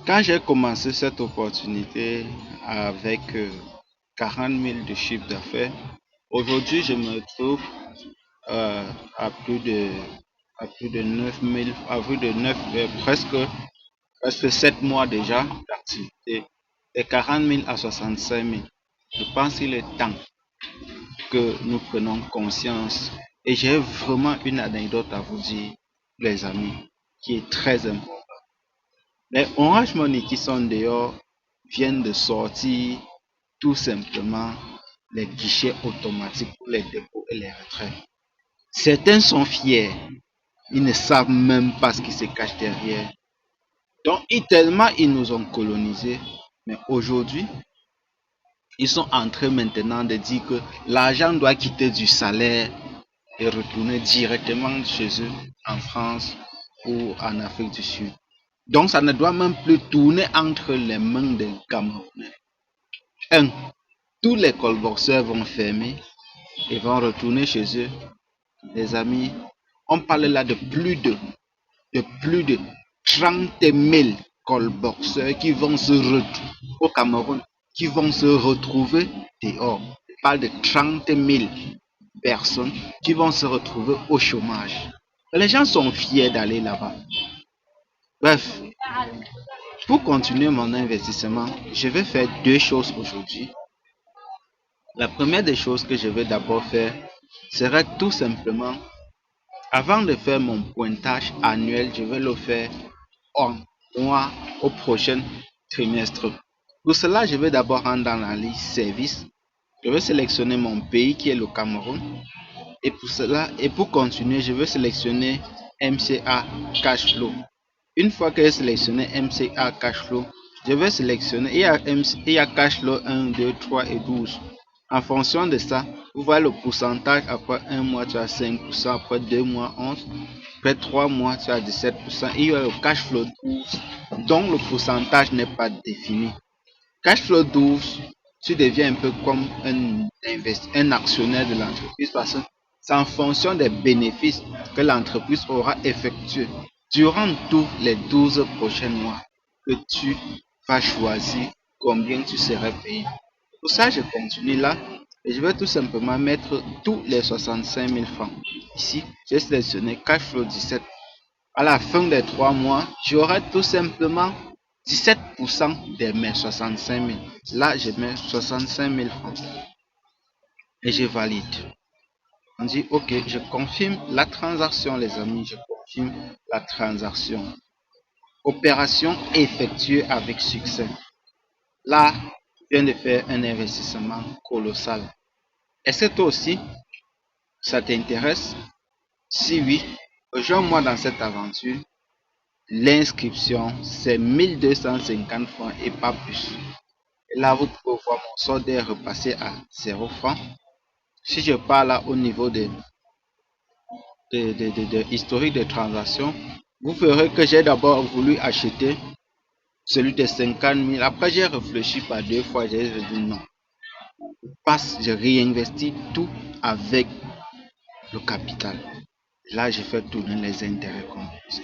Quand j'ai commencé cette opportunité avec 40 000 de chiffre d'affaires, aujourd'hui je me trouve euh, à plus de à plus de 9 000, à plus de 9, presque 7 mois déjà d'activité, de 40 000 à 65 000. Je pense qu'il est temps que nous prenions conscience. Et j'ai vraiment une anecdote à vous dire, les amis, qui est très importante. Les Orange Money qui sont dehors viennent de sortir tout simplement les guichets automatiques pour les dépôts et les retraits. Certains sont fiers, ils ne savent même pas ce qui se cache derrière. Donc, tellement ils nous ont colonisés, mais aujourd'hui, ils sont en train maintenant de dire que l'argent doit quitter du salaire et retourner directement chez eux en France ou en Afrique du Sud. Donc ça ne doit même plus tourner entre les mains des Camerounais. Tous les colboxeurs vont fermer et vont retourner chez eux. Les amis, on parle là de plus de 30 000 colboxeurs qui vont se retrouver au Cameroun, qui vont se retrouver dehors. On parle de 30 000 personnes qui vont se retrouver au chômage. Les gens sont fiers d'aller là-bas. Bref, pour continuer mon investissement, je vais faire deux choses aujourd'hui. La première des choses que je vais d'abord faire serait tout simplement, avant de faire mon pointage annuel, je vais le faire en mois au prochain trimestre. Pour cela, je vais d'abord rentrer dans la liste service. Je vais sélectionner mon pays qui est le Cameroun. Et pour cela, et pour continuer, je vais sélectionner MCA Cashflow. Une fois que j'ai sélectionné MCA Cashflow, je vais sélectionner, il y a Cashflow 1, 2, 3 et 12. En fonction de ça, vous voyez le pourcentage. Après un mois, tu as 5%. Après 2 mois, 11%. Après 3 mois, tu as 17%. Il y a le Cashflow 12, dont le pourcentage n'est pas défini. Cashflow 12, tu deviens un peu comme un actionnaire de l'entreprise parce que c'est en fonction des bénéfices que l'entreprise aura effectués durant tous les 12 prochains mois que tu vas choisir combien tu serais payé. Pour ça, je continue là et je vais tout simplement mettre tous les 65 000 francs. Ici, j'ai sélectionné Cashflow 17. À la fin des 3 mois, j'aurai tout simplement 17% de mes 65 000. Là, je mets 65 000 francs et je valide. On dit OK, je confirme la transaction, les amis. Je confirme la transaction. Opération effectuée avec succès. Là, je viens de faire un investissement colossal. Est-ce que toi aussi, ça t'intéresse? Si oui, rejoins-moi dans cette aventure. L'inscription, c'est 1250 francs et pas plus. Et là, vous pouvez voir mon solde est repassé à 0 francs. Si je pars là au niveau de historique de transaction, vous verrez que j'ai d'abord voulu acheter celui de 50 000. Après, j'ai réfléchi par deux fois. J'ai dit non. Je réinvestis tout avec le capital. Là, je fais tourner les intérêts composés.